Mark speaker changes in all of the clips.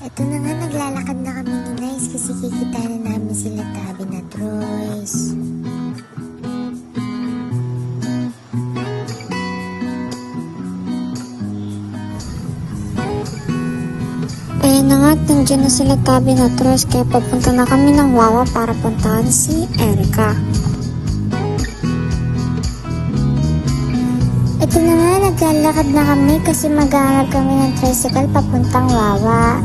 Speaker 1: Ito na nga, naglalakad na kami ni Nice kasi kikita na namin sila Tabi na Troyes. Ayun na nga, nandiyan na sila Tabi na Troyes kaya papunta na kami ng Wawa para puntahan si Erica. Ito na nga, naglalakad na kami kasi maghahanap kami ng tricycle papuntang Wawa.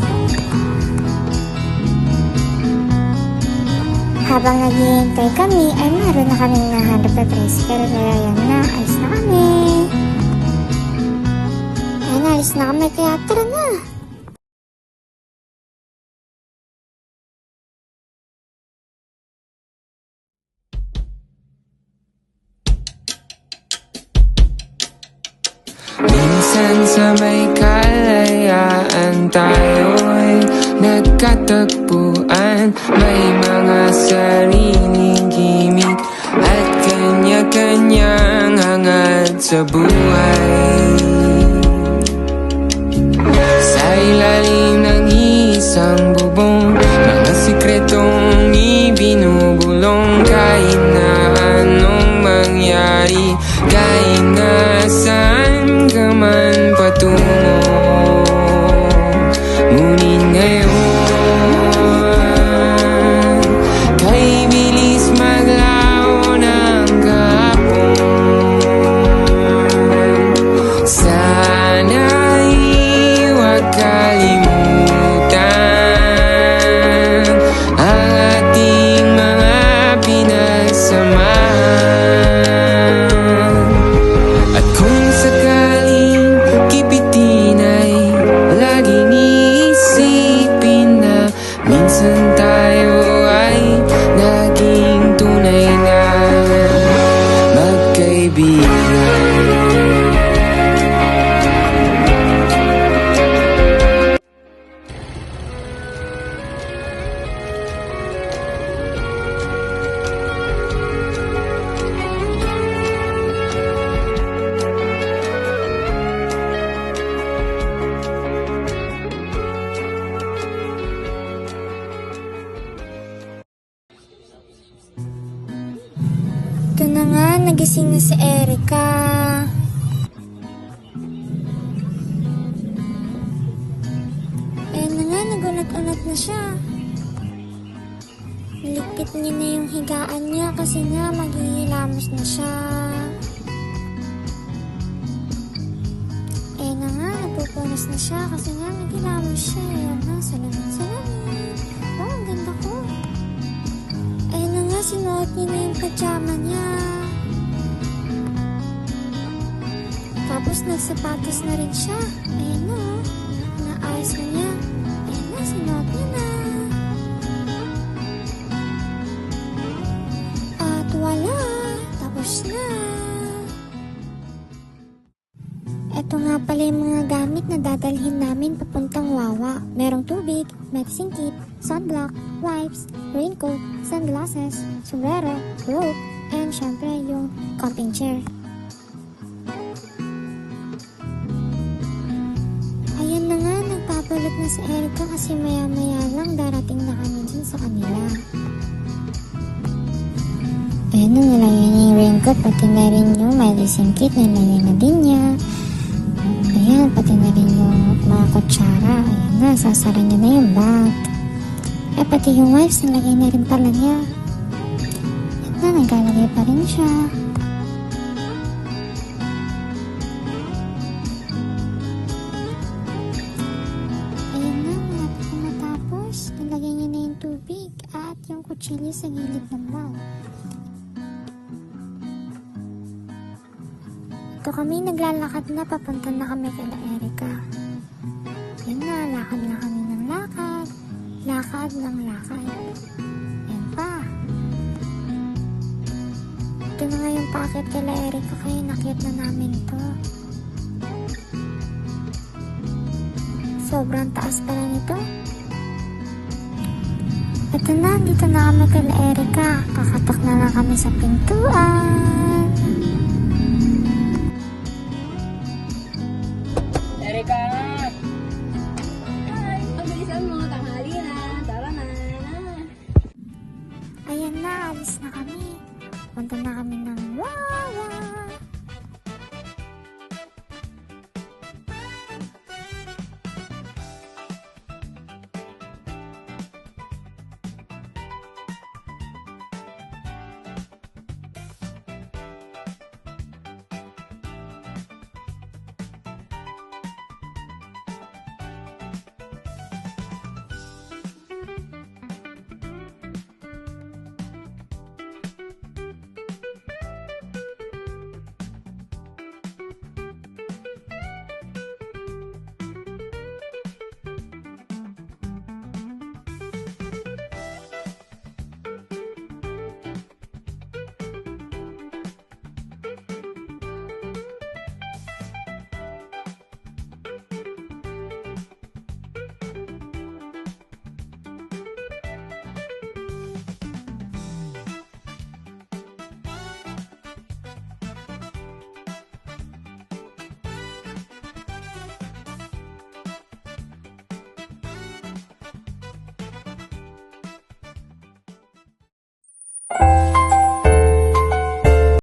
Speaker 1: Habang naghihintay kami ay meron na kaming nahanap na tricycle kaya yan na, alis na kami. Ayun, alis na kami kaya tara na.
Speaker 2: Minsan sa may kalayaan tayo'y nagkatagpuan. May mga sariling gimik at kanya-kanyang hangad sa buhay. Sa ilalim ng isang bubong, mga sikretong ibinubulong. Kahit na anong mangyari, kahit na saan ka man patungo, ngunit ngayon kay bilis maglaho ng kahapon. Sana'y huwag kalimutan ang ating mga pinagsamahan. At kung sakaling kipitin ay laging iisipin na minsan tayo ay naging tunay na magkaibigan.
Speaker 1: Ito na nga, nagising na si Erica. Ayun na nga, nagunat-unat na siya. Niligpit niya na yung higaan niya kasi nga maghihilamos na siya. Ayun na nga, napupunas na siya kasi nga naghilamos siya. Ayun na, salamin. Oh, ang ganda ko. Ayun na nga, sinuot niya na yung pajama niya. Tapos nagsapatos na rin siya. Ayun na, naayos na niya. Ayun na, sinuot niya na. At wala, tapos na. Ito nga pala yung mga gamit na dadalhin namin papuntang Wawa. Merong tubig, medicine kit, sunblock, wipes, raincoat, sunglasses, sombrero, rope, and syempre yung camping chair. Ayan na nga, nagpapalit na si Erica kasi maya-maya lang darating na kami dun sa kanila. Ayan na, nilagay niya yung raincoat, pati na rin yung medicine kit, nilagay na din niya. Ayan, pati na rin yung mga kutsara. Ayan na, sasara niya na yung bag. Eh, pati yung wipes, nilagay na rin pala niya. Ayan na, naglalagay pa rin siya. Ayan na, malapit na matapos. Nilagay niya na yung tubig at yung kutsilyo sa gilid ng bag. Ito kami, naglalakad na, papunta na kami kala Erica. Yan na, lakad na kami ng lakad. Lakad ng lakad. Yan pa. Ito na nga yung packet kala Erica, kaya nakit na namin to. Sobrang taas pala nito. Ito na, dito na kami kala Erica. Kakatak na lang kami sa pintuan.
Speaker 3: Erika!
Speaker 4: Ay, pabilisan mo, tanghali na. Tara na.
Speaker 1: Ayan na, alis na kami. Punta na kami